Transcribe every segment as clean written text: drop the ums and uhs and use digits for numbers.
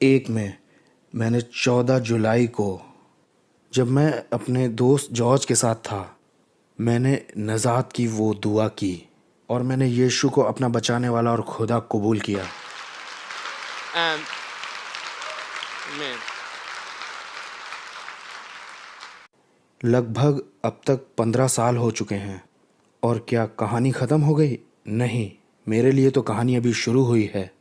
2001 में मैंने 14 जुलाई को, जब मैं अपने दोस्त जॉर्ज के साथ था, मैंने नजात की वो दुआ की और मैंने यीशु को अपना बचाने वाला और खुदा कबूल किया। And man, लगभग अब तक 15 साल हो चुके हैं। और क्या कहानी ख़त्म हो गई? नहीं, मेरे लिए तो कहानी अभी शुरू हुई है।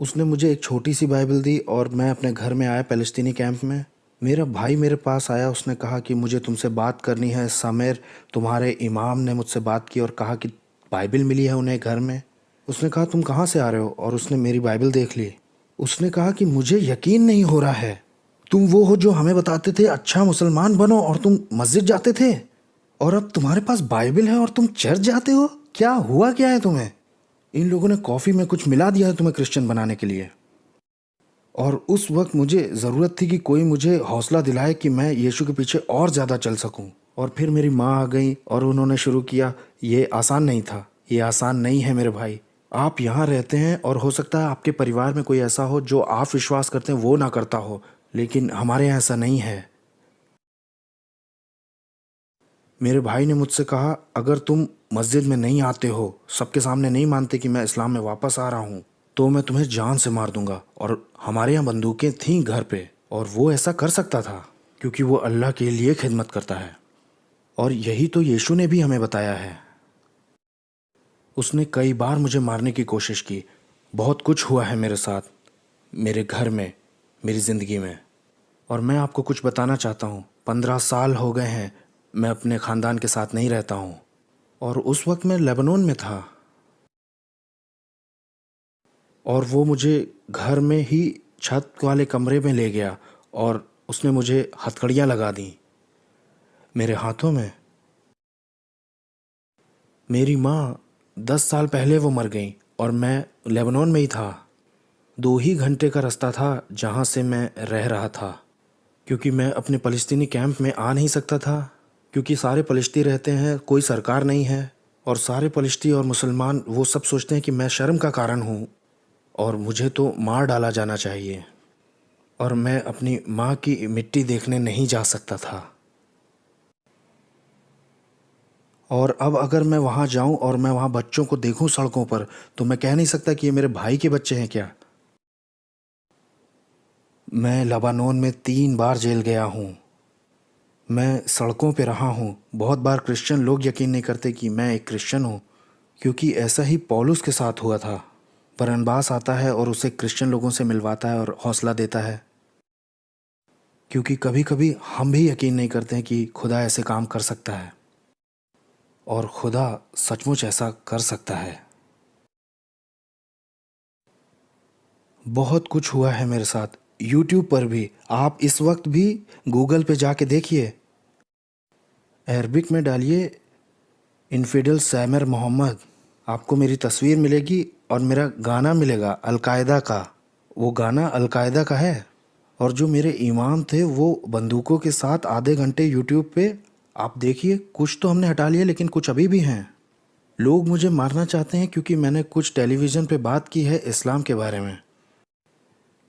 उसने मुझे एक छोटी सी बाइबल दी और मैं अपने घर में आया फ़लस्तीनी कैंप में। मेरा भाई मेरे पास आया, उसने कहा कि मुझे तुमसे बात करनी है समीर, तुम्हारे इमाम ने मुझसे बात की और कहा कि बाइबल मिली है उन्हें घर में। उसने कहा तुम कहाँ से आ रहे हो? और उसने मेरी बाइबल देख ली। उसने कहा कि मुझे यकीन नहीं हो रहा है, तुम वो हो जो हमें बताते थे अच्छा मुसलमान बनो और तुम मस्जिद जाते थे, और अब तुम्हारे पास बाइबल है और तुम चर्च जाते हो। क्या हुआ क्या है तुम्हें? इन लोगों ने कॉफ़ी में कुछ मिला दिया है तुम्हें क्रिश्चियन बनाने के लिए। और उस वक्त मुझे ज़रूरत थी कि कोई मुझे हौसला दिलाए कि मैं यीशु के पीछे और ज़्यादा चल सकूं। और फिर मेरी माँ आ गई और उन्होंने शुरू किया। ये आसान नहीं था, ये आसान नहीं है मेरे भाई। आप यहाँ रहते हैं और हो सकता है आपके परिवार में कोई ऐसा हो जो आप विश्वास करते हैं वो ना करता हो, लेकिन हमारे यहाँ ऐसा नहीं है। मेरे भाई ने मुझसे कहा अगर तुम मस्जिद में नहीं आते हो, सबके सामने नहीं मानते कि मैं इस्लाम में वापस आ रहा हूँ, तो मैं तुम्हें जान से मार दूंगा। और हमारे यहाँ बंदूकें थीं घर पे, और वो ऐसा कर सकता था क्योंकि वो अल्लाह के लिए खिदमत करता है। और यही तो यीशु ने भी हमें बताया है। उसने कई बार मुझे मारने की कोशिश की। बहुत कुछ हुआ है मेरे साथ, मेरे घर में, मेरी ज़िंदगी में। और मैं आपको कुछ बताना चाहता हूँ। 15 साल हो गए हैं मैं अपने ख़ानदान के साथ नहीं रहता हूँ। और उस वक्त मैं लेबनान में था और वो मुझे घर में ही छत वाले कमरे में ले गया और उसने मुझे हथकड़ियाँ लगा दी मेरे हाथों में। मेरी माँ 10 साल पहले वो मर गई और मैं लेबनान में ही था। 2 ही घंटे का रास्ता था जहाँ से मैं रह रहा था, क्योंकि मैं अपने फ़लस्तीनी कैंप में आ नहीं सकता था, क्योंकि सारे फ़लस्ती रहते हैं, कोई सरकार नहीं है। और सारे फ़लस्ती और मुसलमान वो सब सोचते हैं कि मैं शर्म का कारण हूँ और मुझे तो मार डाला जाना चाहिए। और मैं अपनी माँ की मिट्टी देखने नहीं जा सकता था। और अब अगर मैं वहाँ जाऊँ और मैं वहाँ बच्चों को देखूँ सड़कों पर, तो मैं कह नहीं सकता कि ये मेरे भाई के बच्चे हैं क्या। मैं लेबनान में 3 बार जेल गया हूँ। मैं सड़कों पे रहा हूँ। बहुत बार क्रिश्चियन लोग यकीन नहीं करते कि मैं एक क्रिश्चियन हूँ, क्योंकि ऐसा ही पौलुस के साथ हुआ था। बरनबास आता है और उसे क्रिश्चियन लोगों से मिलवाता है और हौसला देता है, क्योंकि कभी कभी हम भी यकीन नहीं करते हैं कि खुदा ऐसे काम कर सकता है, और खुदा सचमुच ऐसा कर सकता है। बहुत कुछ हुआ है मेरे साथ। यूट्यूब पर भी, आप इस वक्त भी गूगल पे जाके देखिए, अरबिक में डालिए इन्फिडल सैमर मोहम्मद, आपको मेरी तस्वीर मिलेगी और मेरा गाना मिलेगा अलकायदा का। वो गाना अलकायदा का है। और जो मेरे इमाम थे वो बंदूकों के साथ आधे घंटे यूट्यूब पे, आप देखिए, कुछ तो हमने हटा लिया लेकिन कुछ अभी भी हैं। लोग मुझे मारना चाहते हैं क्योंकि मैंने कुछ टेलीविज़न पे बात की है इस्लाम के बारे में।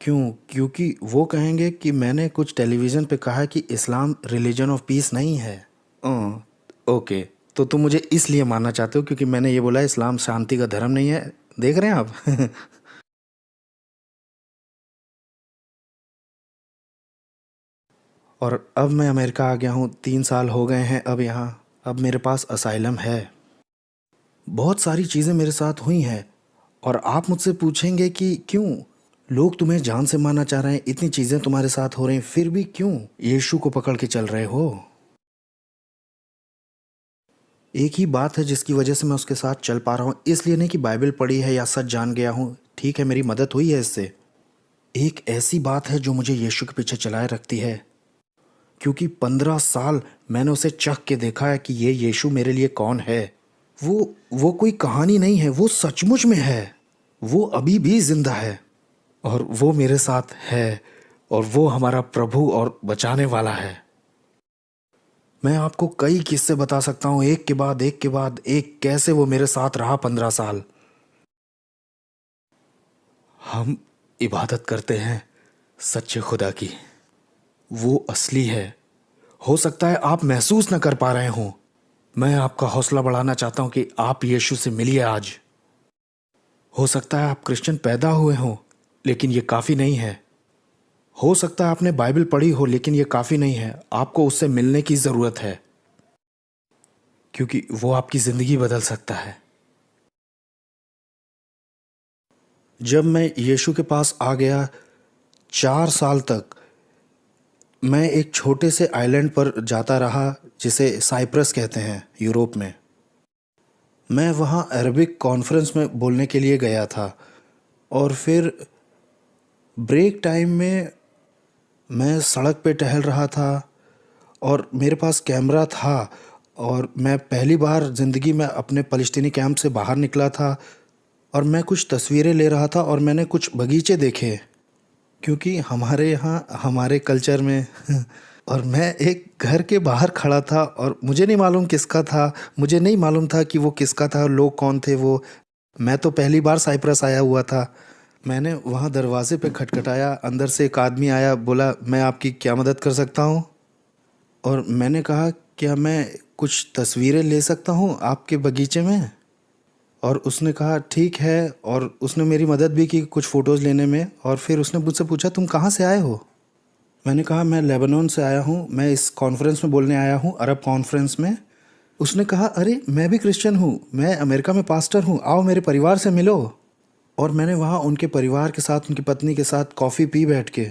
क्यों? क्योंकि वो कहेंगे कि मैंने कुछ टेलीविज़न पे कहा है कि इस्लाम रिलीजन ऑफ पीस नहीं है। ओके, तो तुम मुझे इसलिए मानना चाहते हो क्योंकि मैंने ये बोला इस्लाम शांति का धर्म नहीं है। देख रहे हैं आप? और अब मैं अमेरिका आ गया हूँ, 3 साल हो गए हैं अब यहाँ। अब मेरे पास असाइलम है। बहुत सारी चीज़ें मेरे साथ हुई हैं। और आप मुझसे पूछेंगे कि क्यों लोग तुम्हें जान से मारना चाह रहे हैं, इतनी चीज़ें तुम्हारे साथ हो रही हैं, फिर भी क्यों यीशु को पकड़ के चल रहे हो? एक ही बात है जिसकी वजह से मैं उसके साथ चल पा रहा हूँ, इसलिए नहीं कि बाइबल पढ़ी है या सच जान गया हूँ। ठीक है, मेरी मदद हुई है इससे। एक ऐसी बात है जो मुझे यीशु के पीछे चलाए रखती है, क्योंकि 15 साल मैंने उसे चख के देखा है कि ये यीशु मेरे लिए कौन है। वो कोई कहानी नहीं है, वो सचमुच में है। वो अभी भी जिंदा है और वो मेरे साथ है, और वो हमारा प्रभु और बचाने वाला है। मैं आपको कई किस्से बता सकता हूँ, एक के बाद एक के बाद एक, कैसे वो मेरे साथ रहा 15 साल। हम इबादत करते हैं सच्चे खुदा की। वो असली है। हो सकता है आप महसूस न कर पा रहे हों। मैं आपका हौसला बढ़ाना चाहता हूं कि आप यीशु से मिलिए आज। हो सकता है आप क्रिश्चियन पैदा हुए हों, लेकिन ये काफ़ी नहीं है। हो सकता है आपने बाइबल पढ़ी हो, लेकिन ये काफ़ी नहीं है। आपको उससे मिलने की ज़रूरत है, क्योंकि वो आपकी ज़िंदगी बदल सकता है। जब मैं यीशु के पास आ गया, 4 साल तक मैं एक छोटे से आइलैंड पर जाता रहा, जिसे साइप्रस कहते हैं यूरोप में। मैं वहाँ अरबिक कॉन्फ्रेंस में बोलने के लिए गया था, और फिर ब्रेक टाइम में मैं सड़क पे टहल रहा था और मेरे पास कैमरा था, और मैं पहली बार ज़िंदगी में अपने फ़लस्तीनी कैंप से बाहर निकला था, और मैं कुछ तस्वीरें ले रहा था और मैंने कुछ बगीचे देखे, क्योंकि हमारे यहाँ हमारे कल्चर में और मैं एक घर के बाहर खड़ा था और मुझे नहीं मालूम किसका था, मुझे नहीं मालूम था कि वो किसका था, लोग कौन थे वो। मैं तो पहली बार साइप्रस आया हुआ था। मैंने वहाँ दरवाजे पे खटखटाया, अंदर से एक आदमी आया, बोला मैं आपकी क्या मदद कर सकता हूँ। और मैंने कहा क्या मैं कुछ तस्वीरें ले सकता हूँ आपके बगीचे में। और उसने कहा ठीक है, और उसने मेरी मदद भी की कुछ फ़ोटोज़ लेने में। और फिर उसने मुझसे पूछा तुम कहाँ से आए हो। मैंने कहा मैं लेबनान से आया हूँ, मैं इस कॉन्फ्रेंस में बोलने आया हूँ, अरब कॉन्फ्रेंस में। उसने कहा अरे मैं भी क्रिश्चियन हूँ, मैं अमेरिका में पास्टर हूँ, आओ मेरे परिवार से मिलो। और मैंने वहाँ उनके परिवार के साथ, उनकी पत्नी के साथ कॉफ़ी पी बैठ के।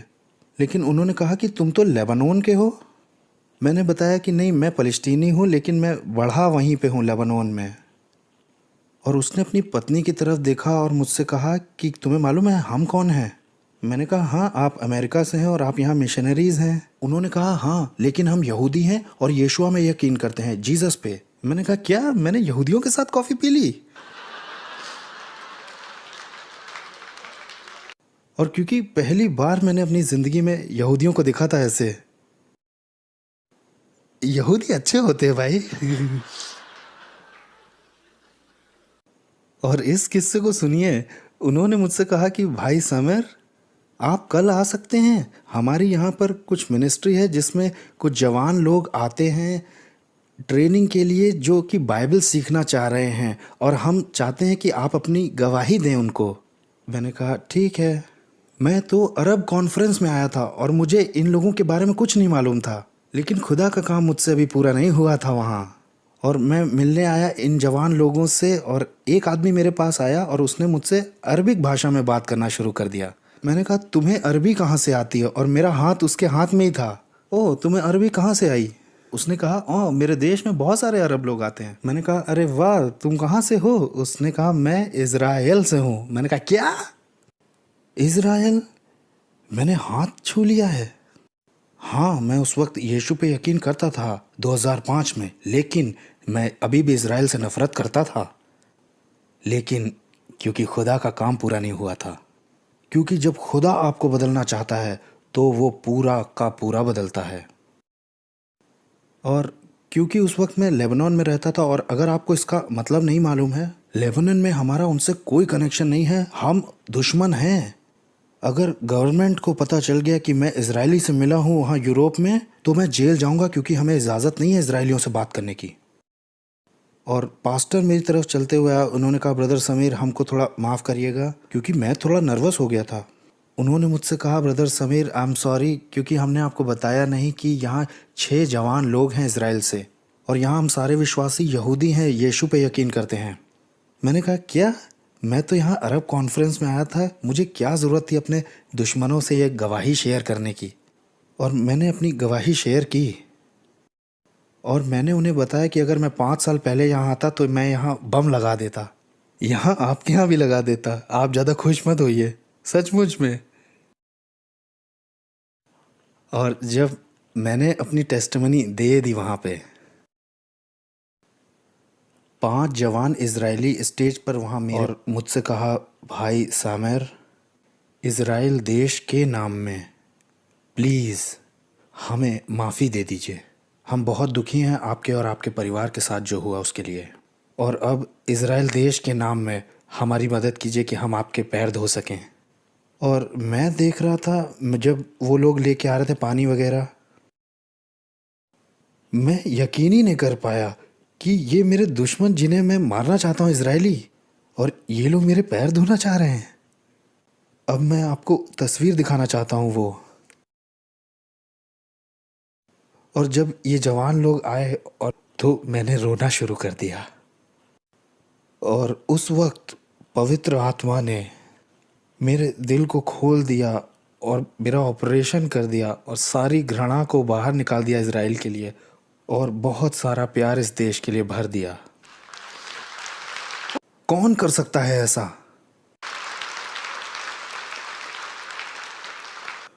लेकिन उन्होंने कहा कि तुम तो लेबनान के हो। मैंने बताया कि नहीं, मैं फ़लस्तीनी हूँ, लेकिन मैं बढ़ा वहीं पे हूँ लेबनान में। और उसने अपनी पत्नी की तरफ देखा और मुझसे कहा कि तुम्हें मालूम है हम कौन हैं। मैंने कहा हाँ, आप अमेरिका से हैं और आप यहाँ मिशनरीज़ हैं। उन्होंने कहा हाँ, लेकिन हम यहूदी हैं और यीशुआ में यकीन करते हैं, जीसस पे। मैंने कहा क्या, मैंने यहूदियों के साथ कॉफ़ी पी ली। और क्योंकि पहली बार मैंने अपनी ज़िंदगी में यहूदियों को देखा था ऐसे। यहूदी अच्छे होते हैं भाई। और इस किस्से को सुनिए, उन्होंने मुझसे कहा कि भाई समर, आप कल आ सकते हैं, हमारी यहाँ पर कुछ मिनिस्ट्री है जिसमें कुछ जवान लोग आते हैं ट्रेनिंग के लिए, जो कि बाइबल सीखना चाह रहे हैं, और हम चाहते हैं कि आप अपनी गवाही दें उनको। मैंने कहा ठीक है। मैं तो अरब कॉन्फ्रेंस में आया था और मुझे इन लोगों के बारे में कुछ नहीं मालूम था, लेकिन खुदा का काम मुझसे अभी पूरा नहीं हुआ था वहाँ। और मैं मिलने आया इन जवान लोगों से, और एक आदमी मेरे पास आया और उसने मुझसे अरबिक भाषा में बात करना शुरू कर दिया। मैंने कहा तुम्हें अरबी कहाँ से आती है, और मेरा हाथ उसके हाथ में ही था। ओह, तुम्हें अरबी कहाँ से आई। उसने कहा ओह, मेरे देश में बहुत सारे अरब लोग आते हैं। मैंने कहा अरे वाह, तुम कहाँ से हो। उसने कहा मैं इज़राइल से हूँ। मैंने कहा क्या, इज़राइल। मैंने हाथ छू लिया है। हाँ, मैं उस वक्त यीशु पे यकीन करता था 2005 में, लेकिन मैं अभी भी इज़राइल से नफ़रत करता था। लेकिन क्योंकि खुदा का काम पूरा नहीं हुआ था। क्योंकि जब खुदा आपको बदलना चाहता है तो वो पूरा का पूरा बदलता है। और क्योंकि उस वक्त मैं लेबनान में रहता था, और अगर आपको इसका मतलब नहीं मालूम है, लेबनान में हमारा उनसे कोई कनेक्शन नहीं है, हम दुश्मन हैं। अगर गवर्नमेंट को पता चल गया कि मैं इजरायली से मिला हूँ वहाँ यूरोप में, तो मैं जेल जाऊँगा, क्योंकि हमें इजाज़त नहीं है इजरायलियों से बात करने की। और पास्टर मेरी तरफ चलते हुए आया, उन्होंने कहा ब्रदर समीर, हमको थोड़ा माफ़ करिएगा, क्योंकि मैं थोड़ा नर्वस हो गया था। उन्होंने मुझसे कहा brother Sameer, I am sorry, क्योंकि हमने आपको बताया नहीं कि यहाँ 6 जवान लोग हैं इजराइल से, और यहाँ हम सारे विश्वासी यहूदी हैं, यीशु पे यकीन करते हैं। मैंने कहा क्या, मैं तो यहाँ अरब कॉन्फ्रेंस में आया था, मुझे क्या ज़रूरत थी अपने दुश्मनों से ये गवाही शेयर करने की। और मैंने अपनी गवाही शेयर की, और मैंने उन्हें बताया कि अगर मैं 5 साल पहले यहाँ आता तो मैं यहाँ बम लगा देता, यहाँ आपके यहाँ भी लगा देता। आप ज़्यादा खुश मत होइए, सचमुच में। और जब मैंने अपनी टेस्टिमनी दे दी वहाँ पे, 5 जवान इजरायली स्टेज पर वहाँ मेरे, और मुझसे कहा भाई सामेर, इज़राइल देश के नाम में प्लीज़ हमें माफ़ी दे दीजिए। हम बहुत दुखी हैं आपके और आपके परिवार के साथ जो हुआ उसके लिए, और अब इज़राइल देश के नाम में हमारी मदद कीजिए कि हम आपके पैर धो सकें। और मैं देख रहा था जब वो लोग लेके आ रहे थे पानी वगैरह, मैं यकीन ही नहीं कर पाया कि ये मेरे दुश्मन जिन्हें मैं मारना चाहता हूँ, इजरायली, और ये लोग मेरे पैर धोना चाह रहे हैं। अब मैं आपको तस्वीर दिखाना चाहता हूँ वो। और जब ये जवान लोग आए और तो मैंने रोना शुरू कर दिया। और उस वक्त पवित्र आत्मा ने मेरे दिल को खोल दिया और मेरा ऑपरेशन कर दिया और सारी घृणा को बाहर निकाल दिया इज़राइल के लिए, और बहुत सारा प्यार इस देश के लिए भर दिया। कौन कर सकता है ऐसा?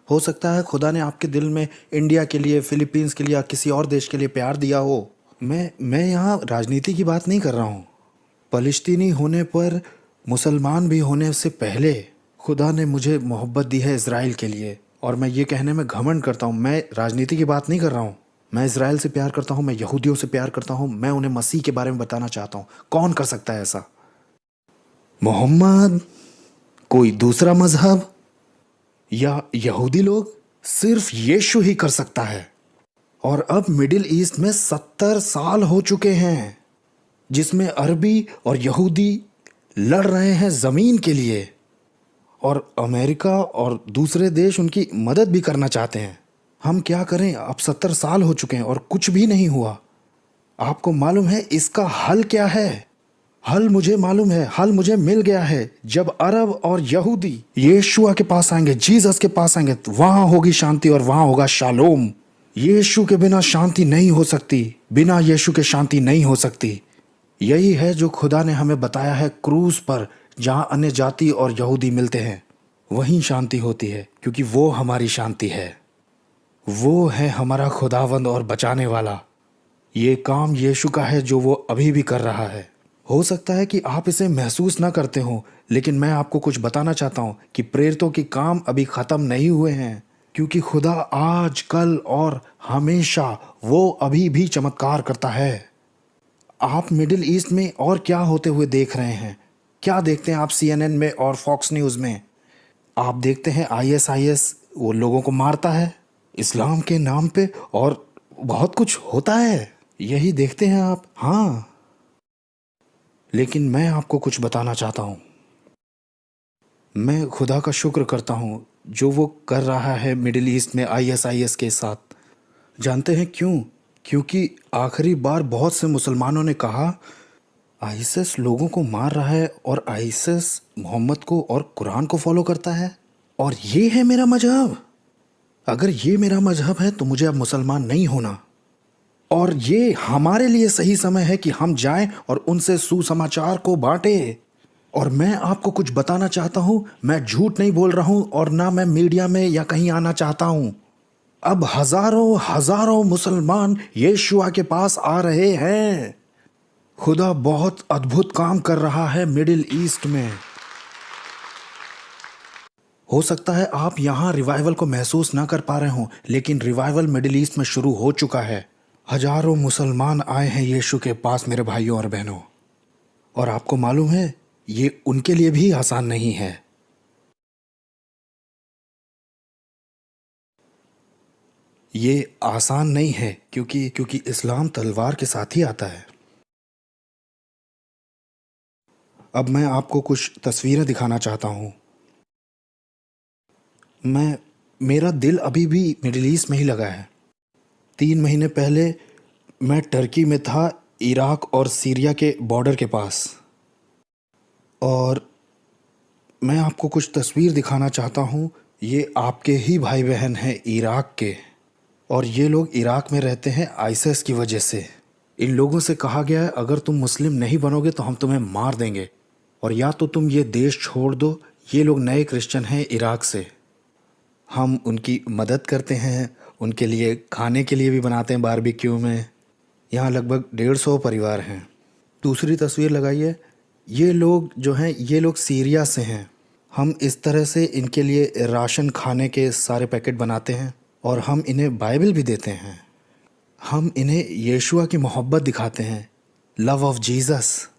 हो सकता है खुदा ने आपके दिल में इंडिया के लिए, फिलीपींस के लिए या किसी और देश के लिए प्यार दिया हो। मैं यहाँ राजनीति की बात नहीं कर रहा हूँ। फ़लस्तीनी होने पर, मुसलमान भी होने से पहले खुदा ने मुझे मोहब्बत दी है इज़राइल के लिए, और मैं ये कहने में घमंड करता हूँ। मैं राजनीति की बात नहीं कर रहा हूँ। मैं इज़राइल से प्यार करता हूँ, मैं यहूदियों से प्यार करता हूँ, मैं उन्हें मसीह के बारे में बताना चाहता हूँ। कौन कर सकता है ऐसा? मोहम्मद? कोई दूसरा मजहब? या यहूदी लोग? सिर्फ यीशु ही कर सकता है। और अब मिडिल ईस्ट में 70 साल हो चुके हैं जिसमें अरबी और यहूदी लड़ रहे हैं ज़मीन के लिए, और अमेरिका और दूसरे देश उनकी मदद भी करना चाहते हैं। हम क्या करें? अब 70 साल हो चुके हैं और कुछ भी नहीं हुआ। आपको मालूम है इसका हल क्या है? हल मुझे मालूम है, हल मुझे मिल गया है। जब अरब और यहूदी यीशुआ के पास आएंगे, जीसस के पास आएंगे, तो वहां होगी शांति और वहां होगा शालोम। यीशु के बिना शांति नहीं हो सकती, बिना यीशु के शांति नहीं हो सकती। यही है जो खुदा ने हमें बताया है क्रूस पर, जहां अन्य जाति और यहूदी मिलते हैं वहीं शांति होती है, क्योंकि वो हमारी शांति है। वो है हमारा खुदावंद और बचाने वाला। ये काम यीशु का है जो वो अभी भी कर रहा है। हो सकता है कि आप इसे महसूस ना करते हो, लेकिन मैं आपको कुछ बताना चाहता हूँ कि प्रेरितों के काम अभी ख़त्म नहीं हुए हैं, क्योंकि खुदा आज, कल और हमेशा वो अभी भी चमत्कार करता है। आप मिडिल ईस्ट में और क्या होते हुए देख रहे हैं? क्या देखते हैं आप CNN में और फॉक्स न्यूज़ में? आप देखते हैं ISIS वो लोगों को मारता है इस्लाम के नाम पे, और बहुत कुछ होता है, यही देखते हैं आप। हाँ, लेकिन मैं आपको कुछ बताना चाहता हूँ। मैं खुदा का शुक्र करता हूँ जो वो कर रहा है मिडिल ईस्ट में ISIS के साथ। जानते हैं क्यों? क्योंकि आखिरी बार बहुत से मुसलमानों ने कहा आईसिस लोगों को मार रहा है और आईसिस मोहम्मद को और कुरान को फॉलो करता है, और ये है मेरा मजहब। अगर ये मेरा मजहब है तो मुझे अब मुसलमान नहीं होना, और ये हमारे लिए सही समय है कि हम जाएं और उनसे सुसमाचार को बांटें। और मैं आपको कुछ बताना चाहता हूँ, मैं झूठ नहीं बोल रहा हूँ और ना मैं मीडिया में या कहीं आना चाहता हूँ। अब हजारों हजारों मुसलमान यीशुआ के पास आ रहे हैं। खुदा बहुत अद्भुत काम कर रहा है मिडिल ईस्ट में। हो सकता है आप यहाँ रिवाइवल को महसूस ना कर पा रहे हो, लेकिन रिवाइवल मिडिल ईस्ट में शुरू हो चुका है। हजारों मुसलमान आए हैं यीशु के पास, मेरे भाइयों और बहनों। और आपको मालूम है ये उनके लिए भी आसान नहीं है। ये आसान नहीं है क्योंकि इस्लाम तलवार के साथ ही आता है। अब मैं आपको कुछ तस्वीरें दिखाना चाहता हूँ। मेरा दिल अभी भी मिडिल ईस्ट में ही लगा है। 3 महीने पहले मैं टर्की में था, इराक और सीरिया के बॉर्डर के पास, और मैं आपको कुछ तस्वीर दिखाना चाहता हूँ। ये आपके ही भाई बहन हैं इराक के, और ये लोग इराक में रहते हैं आईसिस की वजह से। इन लोगों से कहा गया है अगर तुम मुस्लिम नहीं बनोगे तो हम तुम्हें मार देंगे, और या तो तुम ये देश छोड़ दो। ये लोग नए क्रिश्चियन हैं इराक से। हम उनकी मदद करते हैं, उनके लिए खाने के लिए भी बनाते हैं बारबेक्यू में। यहाँ लगभग 150 परिवार हैं। दूसरी तस्वीर लगाइए। ये लोग जो हैं ये लोग सीरिया से हैं। हम इस तरह से इनके लिए राशन खाने के सारे पैकेट बनाते हैं, और हम इन्हें बाइबल भी देते हैं। हम इन्हें यीशुआ की मोहब्बत दिखाते हैं, लव ऑफ जीसस।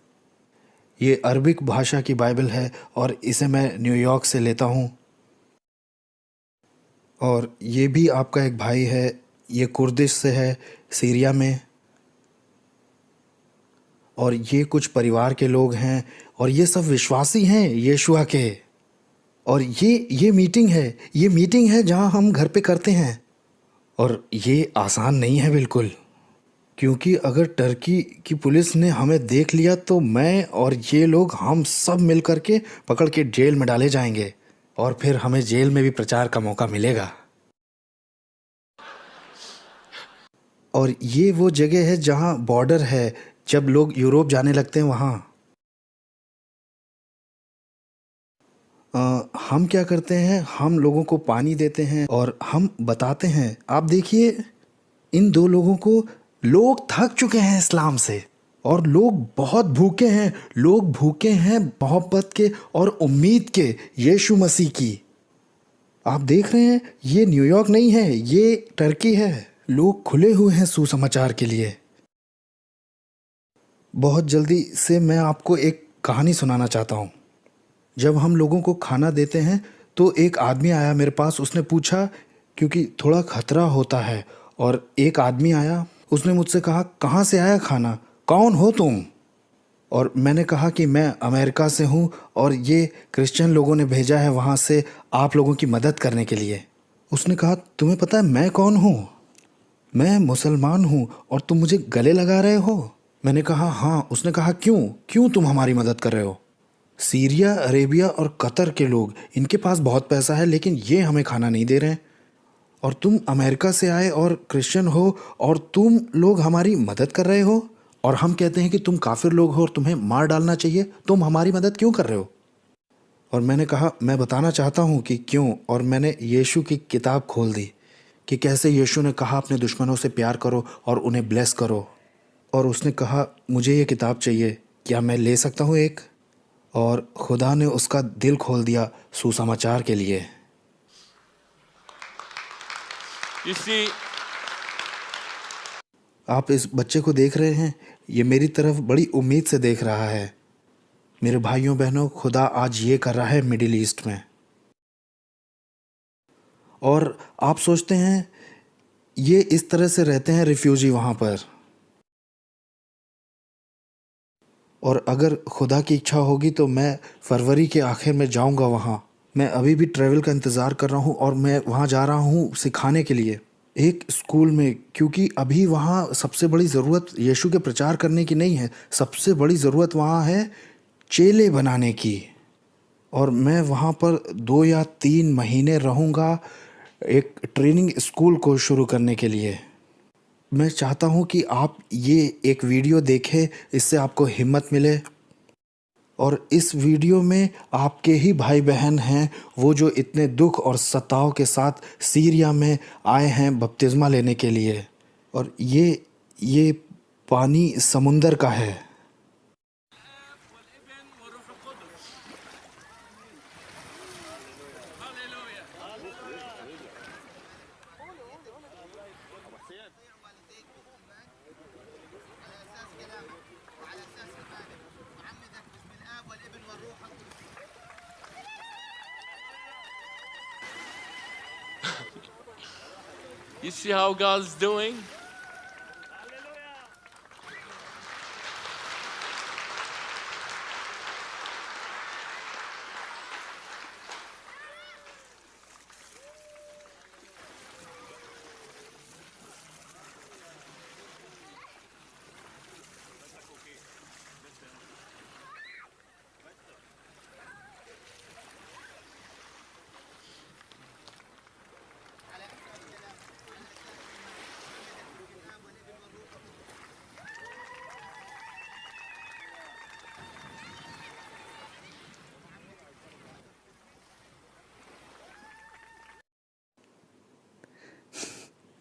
ये अरबिक भाषा की बाइबल है और इसे मैं न्यूयॉर्क से लेता हूँ। और ये भी आपका एक भाई है, ये कुर्दिश से है, सीरिया में। और ये कुछ परिवार के लोग हैं और ये सब विश्वासी हैं यीशुआ के। और ये मीटिंग है जहाँ हम घर पे करते हैं। और ये आसान नहीं है बिल्कुल, क्योंकि अगर टर्की की पुलिस ने हमें देख लिया तो मैं और ये लोग हम सब मिल कर के पकड़ के जेल में डाले जाएंगे और फिर हमें जेल में भी प्रचार का मौका मिलेगा। और ये वो जगह है जहाँ बॉर्डर है, जब लोग यूरोप जाने लगते हैं वहाँ। हम क्या करते हैं, हम लोगों को पानी देते हैं और हम बताते हैं। आप देखिए, इन दो लोगों को, लोग थक चुके हैं इस्लाम से और लोग बहुत भूखे हैं। लोग भूखे हैं मोहब्बत के और उम्मीद के, यीशु मसीह की। आप देख रहे हैं, ये न्यूयॉर्क नहीं है, ये टर्की है। लोग खुले हुए हैं सुसमाचार के लिए। बहुत जल्दी से मैं आपको एक कहानी सुनाना चाहता हूँ। जब हम लोगों को खाना देते हैं तो एक आदमी आया मेरे पास। उसने पूछा, क्योंकि थोड़ा खतरा होता है, और एक आदमी आया, उसने मुझसे कहा, कहाँ से आया खाना, कौन हो तुम? और मैंने कहा कि मैं अमेरिका से हूँ और ये क्रिश्चियन लोगों ने भेजा है वहाँ से आप लोगों की मदद करने के लिए। उसने कहा, तुम्हें पता है मैं कौन हूँ? मैं मुसलमान हूँ और तुम मुझे गले लगा रहे हो? मैंने कहा हाँ। उसने कहा, क्यों क्यों तुम हमारी मदद कर रहे हो? सीरिया, अरेबिया और कतर के लोग, इनके पास बहुत पैसा है लेकिन ये हमें खाना नहीं दे रहे हैं। और तुम अमेरिका से आए और क्रिश्चियन हो और तुम लोग हमारी मदद कर रहे हो, और हम कहते हैं कि तुम काफिर लोग हो और तुम्हें मार डालना चाहिए, तुम हमारी मदद क्यों कर रहे हो? और मैंने कहा, मैं बताना चाहता हूँ कि क्यों। और मैंने यीशु की किताब खोल दी कि कैसे यीशु ने कहा अपने दुश्मनों से प्यार करो और उन्हें ब्लेस करो। और उसने कहा, मुझे ये किताब चाहिए, क्या मैं ले सकता हूँ एक? और खुदा ने उसका दिल खोल दिया सुसमाचार के लिए। You see, आप इस बच्चे को देख रहे हैं, ये मेरी तरफ बड़ी उम्मीद से देख रहा है। मेरे भाइयों बहनों, खुदा आज ये कर रहा है मिडिल ईस्ट में। और आप सोचते हैं ये इस तरह से रहते हैं रिफ्यूजी वहाँ पर। और अगर खुदा की इच्छा होगी तो मैं फरवरी के आखिर में जाऊँगा वहाँ। मैं अभी भी ट्रैवल का इंतज़ार कर रहा हूँ और मैं वहाँ जा रहा हूँ सिखाने के लिए एक स्कूल में, क्योंकि अभी वहाँ सबसे बड़ी ज़रूरत यीशु के प्रचार करने की नहीं है, सबसे बड़ी ज़रूरत वहाँ है चेले बनाने की। और मैं वहाँ पर 2 या 3 महीने रहूँगा एक ट्रेनिंग स्कूल को शुरू करने के लिए। मैं चाहता हूँ कि आप ये एक वीडियो देखें, इससे आपको हिम्मत मिले। और इस वीडियो में आपके ही भाई बहन हैं, वो जो इतने दुख और सताव के साथ सीरिया में आए हैं बपतिस्मा लेने के लिए। और ये पानी समुंदर का है। you see how God's doing?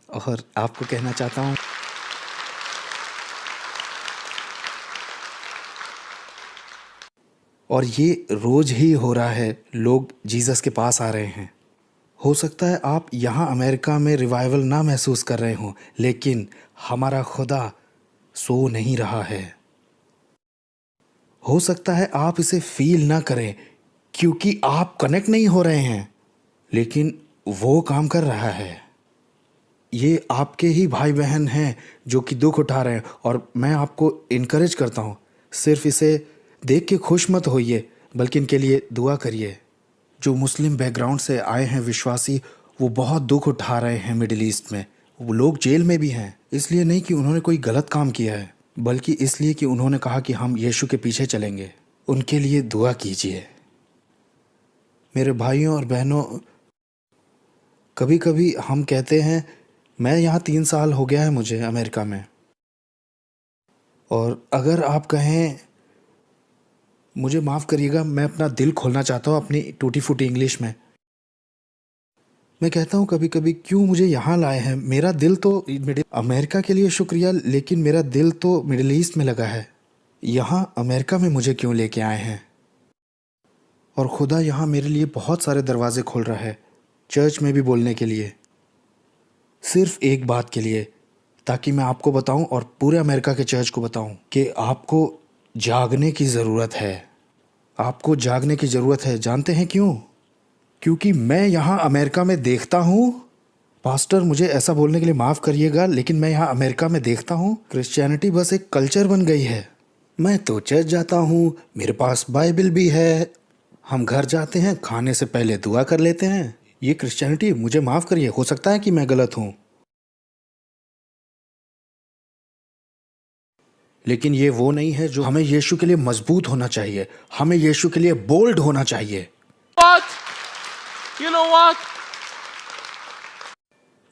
और आपको कहना चाहता हूँ, और ये रोज़ ही हो रहा है, लोग जीसस के पास आ रहे हैं। हो सकता है आप यहाँ अमेरिका में रिवाइवल ना महसूस कर रहे हों, लेकिन हमारा खुदा सो नहीं रहा है। हो सकता है आप इसे फील ना करें क्योंकि आप कनेक्ट नहीं हो रहे हैं, लेकिन वो काम कर रहा है। ये आपके ही भाई बहन हैं जो कि दुख उठा रहे हैं, और मैं आपको इनकरेज करता हूँ, सिर्फ इसे देख के खुश मत होइए, बल्कि इनके लिए दुआ करिए। जो मुस्लिम बैकग्राउंड से आए हैं विश्वासी, वो बहुत दुख उठा रहे हैं मिडिल ईस्ट में। वो लोग जेल में भी हैं, इसलिए नहीं कि उन्होंने कोई गलत काम किया है, बल्कि इसलिए कि उन्होंने कहा कि हम यीशु के पीछे चलेंगे। उनके लिए दुआ कीजिए। मेरे भाइयों और बहनों, कभी कभी हम कहते हैं, मैं यहाँ 3 साल हो गया है मुझे अमेरिका में, और अगर आप कहें, मुझे माफ़ करिएगा, मैं अपना दिल खोलना चाहता हूँ अपनी टूटी फूटी इंग्लिश में। मैं कहता हूँ कभी कभी, क्यों मुझे यहाँ लाए हैं? मेरा दिल तो अमेरिका के लिए शुक्रिया, लेकिन मेरा दिल तो मिडिल ईस्ट में लगा है। यहाँ अमेरिका में मुझे क्यों लेके आए हैं? और खुदा यहाँ मेरे लिए बहुत सारे दरवाजे खोल रहा है, चर्च में भी बोलने के लिए, सिर्फ एक बात के लिए, ताकि मैं आपको बताऊं और पूरे अमेरिका के चर्च को बताऊं कि आपको जागने की ज़रूरत है। आपको जागने की ज़रूरत है। जानते हैं क्यों? क्योंकि मैं यहाँ अमेरिका में देखता हूँ, पास्टर मुझे ऐसा बोलने के लिए माफ़ करिएगा, लेकिन मैं यहाँ अमेरिका में देखता हूँ क्रिश्चियनिटी बस एक कल्चर बन गई है। मैं तो चर्च जाता हूँ, मेरे पास बाइबल भी है, हम घर जाते हैं, खाने से पहले दुआ कर लेते हैं। ये क्रिश्चियनिटी, मुझे माफ़ करिए, हो सकता है कि मैं गलत हूँ, लेकिन ये वो नहीं है जो हमें यीशु के लिए मजबूत होना चाहिए। हमें यीशु के लिए बोल्ड होना चाहिए। What? You know what?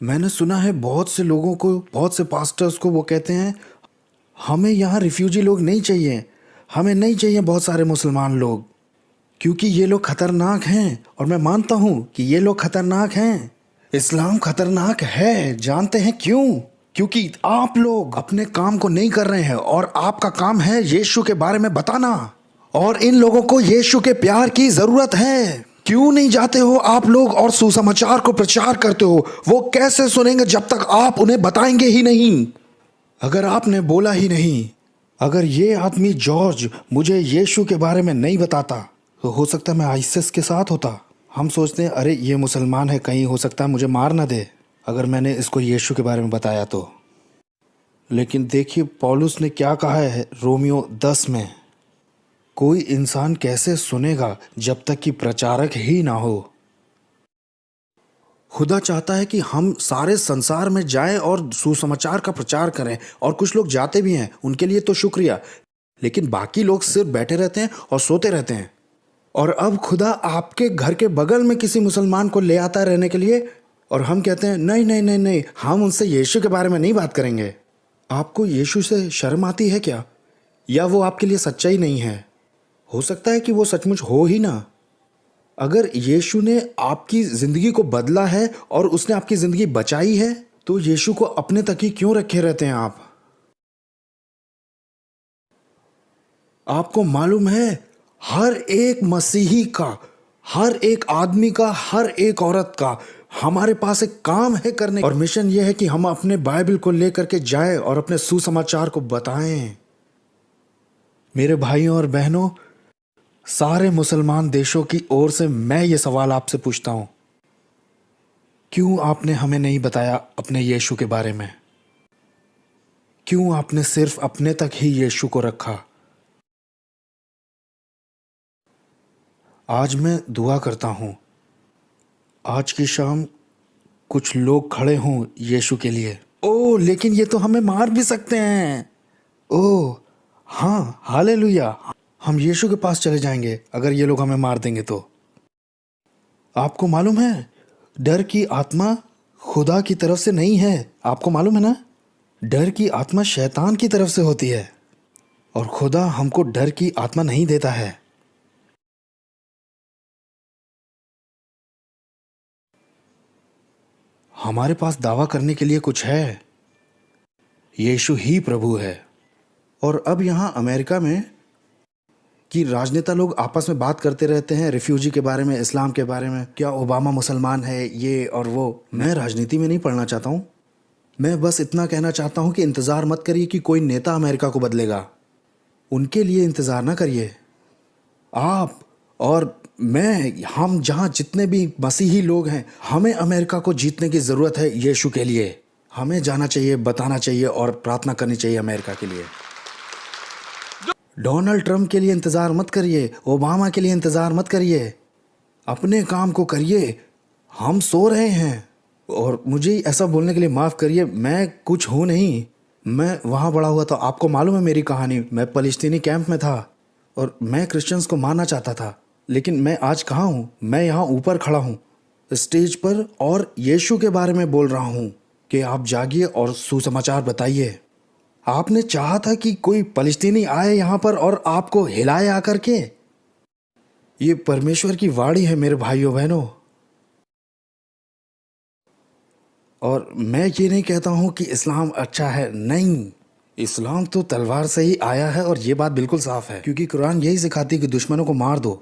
मैंने सुना है बहुत से लोगों को, बहुत से पास्टर्स को, वो कहते हैं हमें यहाँ रिफ्यूजी लोग नहीं चाहिए, हमें नहीं चाहिए बहुत सारे मुसलमान लोग, क्योंकि ये लोग खतरनाक हैं। और मैं मानता हूँ कि ये लोग खतरनाक हैं। इस्लाम खतरनाक है। जानते हैं क्यों? क्योंकि आप लोग अपने काम को नहीं कर रहे हैं, और आपका काम है यीशु के बारे में बताना, और इन लोगों को यीशु के प्यार की जरूरत है। क्यों नहीं जाते हो आप लोग और सुसमाचार को प्रचार करते हो? वो कैसे सुनेंगे जब तक आप उन्हें बताएंगे ही नहीं? अगर आपने बोला ही नहीं, अगर ये आदमी जॉर्ज मुझे यीशु के बारे में नहीं बताता, तो हो सकता है मैं आइसिस के साथ होता। हम सोचते हैं, अरे ये मुसलमान है, कहीं हो सकता है मुझे मार ना दे अगर मैंने इसको यीशु के बारे में बताया तो। लेकिन देखिए पौलुस ने क्या कहा है रोमियो 10 में, कोई इंसान कैसे सुनेगा जब तक कि प्रचारक ही ना हो। खुदा चाहता है कि हम सारे संसार में जाएं और सुसमाचार का प्रचार करें, और कुछ लोग जाते भी हैं, उनके लिए तो शुक्रिया, लेकिन बाकी लोग सिर्फ बैठे रहते हैं और सोते रहते हैं। और अब खुदा आपके घर के बगल में किसी मुसलमान को ले आता है रहने के लिए, और हम कहते हैं नहीं नहीं नहीं नहीं, हम उनसे यीशु के बारे में नहीं बात करेंगे। आपको यीशु से शर्म आती है क्या? या वो आपके लिए सच्चा ही नहीं है? हो सकता है कि वो सचमुच हो ही ना। अगर यीशु ने आपकी ज़िंदगी को बदला है और उसने आपकी ज़िंदगी बचाई है, तो यीशु को अपने तक ही क्यों रखे रहते हैं आप? आपको मालूम है, हर एक मसीही का, हर एक आदमी का, हर एक औरत का, हमारे पास एक काम है करने, और मिशन ये है कि हम अपने बाइबल को लेकर के जाएं और अपने सुसमाचार को बताएं। मेरे भाइयों और बहनों, सारे मुसलमान देशों की ओर से मैं ये सवाल आपसे पूछता हूं, क्यों आपने हमें नहीं बताया अपने यीशु के बारे में? क्यों आपने सिर्फ अपने तक ही यीशु को रखा? आज मैं दुआ करता हूं, आज की शाम कुछ लोग खड़े हों यीशु के लिए। ओह, लेकिन ये तो हमें मार भी सकते हैं। ओह हाँ, हालेलुया, हम यीशु के पास चले जाएंगे अगर ये लोग हमें मार देंगे तो। आपको मालूम है, डर की आत्मा खुदा की तरफ से नहीं है। आपको मालूम है ना? डर की आत्मा शैतान की तरफ से होती है, और खुदा हमको डर की आत्मा नहीं देता है। हमारे पास दावा करने के लिए कुछ है, यीशु ही प्रभु है। और अब यहाँ अमेरिका में कि राजनेता लोग आपस में बात करते रहते हैं रिफ्यूजी के बारे में, इस्लाम के बारे में, क्या ओबामा मुसलमान है, ये और वो। मैं राजनीति में नहीं पढ़ना चाहता हूँ, मैं बस इतना कहना चाहता हूँ कि इंतज़ार मत करिए कि कोई नेता अमेरिका को बदलेगा। उनके लिए इंतज़ार ना करिए। आप और हम जहाँ जितने भी मसीही लोग हैं, हमें अमेरिका को जीतने की ज़रूरत है यीशु के लिए। हमें जाना चाहिए, बताना चाहिए और प्रार्थना करनी चाहिए अमेरिका के लिए। डोनाल्ड ट्रंप के लिए इंतज़ार मत करिए, ओबामा के लिए इंतज़ार मत करिए, अपने काम को करिए। हम सो रहे हैं। और मुझे ऐसा बोलने के लिए माफ़ करिए, मैं कुछ हूँ नहीं। मैं वहाँ बड़ा हुआ था, आपको मालूम है मेरी कहानी। मैं फ़लस्तीनी कैंप में था और मैं क्रिश्चियंस को मारना चाहता था, लेकिन मैं आज कहाँ हूँ? मैं यहाँ ऊपर खड़ा हूँ स्टेज पर और यीशु के बारे में बोल रहा हूँ कि आप जागिए और सुसमाचार बताइए। आपने चाहा था कि कोई फ़लस्तीनी आए यहाँ पर और आपको हिलाए आकर के। ये परमेश्वर की वाणी है मेरे भाइयों बहनों। और मैं ये नहीं कहता हूँ कि इस्लाम अच्छा है, नहीं। इस्लाम तो तलवार से ही आया है और ये बात बिल्कुल साफ है, क्योंकि कुरान यही सिखाती है कि दुश्मनों को मार दो।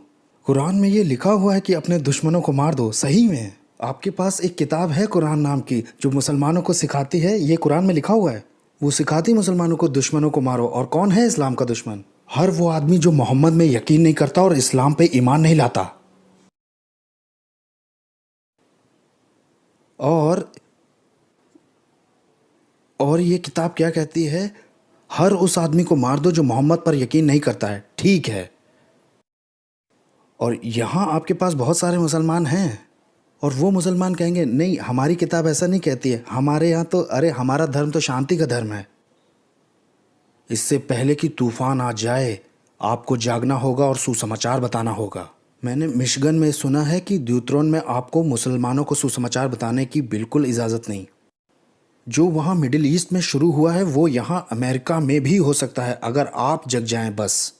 कुरान में ये लिखा हुआ है कि अपने दुश्मनों को मार दो। सही में आपके पास एक किताब है कुरान नाम की, जो मुसलमानों को सिखाती है। ये कुरान में लिखा हुआ है, वो सिखाती मुसलमानों को दुश्मनों को मारो। और कौन है इस्लाम का दुश्मन? हर वो आदमी जो मोहम्मद में यकीन नहीं करता और इस्लाम पे ईमान नहीं लाता। और ये किताब क्या कहती है? हर उस आदमी को मार दो जो मोहम्मद पर यकीन नहीं करता है। ठीक है। और यहाँ आपके पास बहुत सारे मुसलमान हैं और वो मुसलमान कहेंगे नहीं, हमारी किताब ऐसा नहीं कहती है। हमारे यहाँ तो, अरे हमारा धर्म तो शांति का धर्म है। इससे पहले कि तूफान आ जाए, आपको जागना होगा और सुसमाचार बताना होगा। मैंने मिशिगन में सुना है कि ड्यूट्रॉन में आपको मुसलमानों को सुसमाचार बताने की बिल्कुल इजाज़त नहीं। जो वहाँ मिडिल ईस्ट में शुरू हुआ है वो यहाँ अमेरिका में भी हो सकता है, अगर आप जग जाएं बस।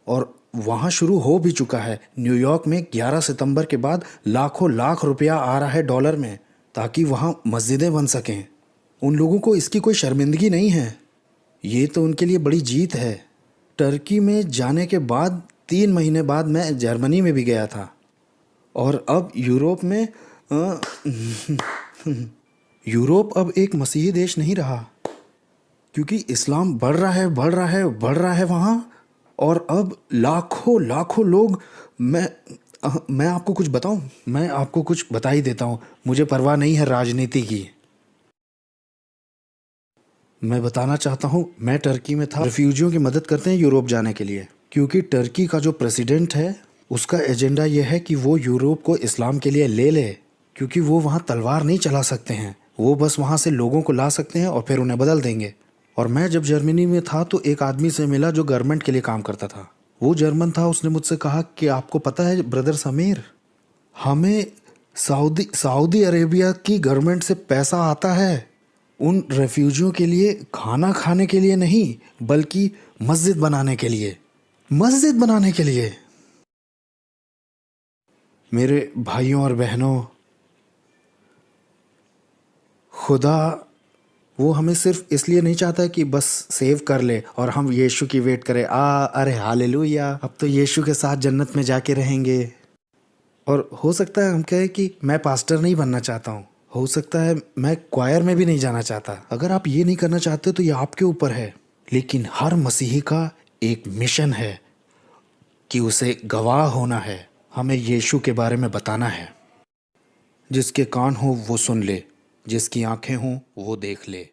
और वहाँ शुरू हो भी चुका है। न्यूयॉर्क में 11 सितंबर के बाद लाखों लाख रुपया आ रहा है डॉलर में, ताकि वहाँ मस्जिदें बन सकें। उन लोगों को इसकी कोई शर्मिंदगी नहीं है। ये तो उनके लिए बड़ी जीत है। टर्की में जाने के बाद 3 महीने बाद मैं जर्मनी में भी गया था। और अब यूरोप में यूरोप अब एक मसीही देश नहीं रहा, क्योंकि इस्लाम बढ़ रहा है, बढ़ रहा है, बढ़ रहा है वहाँ। और अब लाखों लाखों लोग, मैं आपको कुछ बताऊं? मैं आपको कुछ बता ही देता हूँ। मुझे परवाह नहीं है राजनीति की। मैं बताना चाहता हूँ, मैं टर्की में था। रिफ्यूजियों की मदद करते हैं यूरोप जाने के लिए, क्योंकि टर्की का जो प्रेसिडेंट है उसका एजेंडा यह है कि वो यूरोप को इस्लाम के लिए ले ले, क्योंकि वो वहाँ तलवार नहीं चला सकते हैं। वो बस वहाँ से लोगों को ला सकते हैं और फिर उन्हें बदल देंगे। और मैं जब जर्मनी में था तो एक आदमी से मिला जो गवर्नमेंट के लिए काम करता था। वो जर्मन था। उसने मुझसे कहा कि आपको पता है ब्रदर समीर, हमें सऊदी अरेबिया की गवर्नमेंट से पैसा आता है उन रेफ्यूजियों के लिए खाना खाने के लिए नहीं, बल्कि मस्जिद बनाने के लिए। मस्जिद बनाने के लिए। मेरे भाइयों और बहनों, खुदा वो हमें सिर्फ इसलिए नहीं चाहता कि बस सेव कर ले और हम यीशु की वेट करें। अरे हालेलुया, अब तो यीशु के साथ जन्नत में जाके रहेंगे। और हो सकता है हम कहें कि मैं पास्टर नहीं बनना चाहता हूँ, हो सकता है मैं क्वायर में भी नहीं जाना चाहता। अगर आप ये नहीं करना चाहते तो ये आपके ऊपर है। लेकिन हर मसीही का एक मिशन है कि उसे गवाह होना है, हमें यीशु के बारे में बताना है। जिसके कान हो वो सुन ले, जिसकी आंखें हों वो देख ले।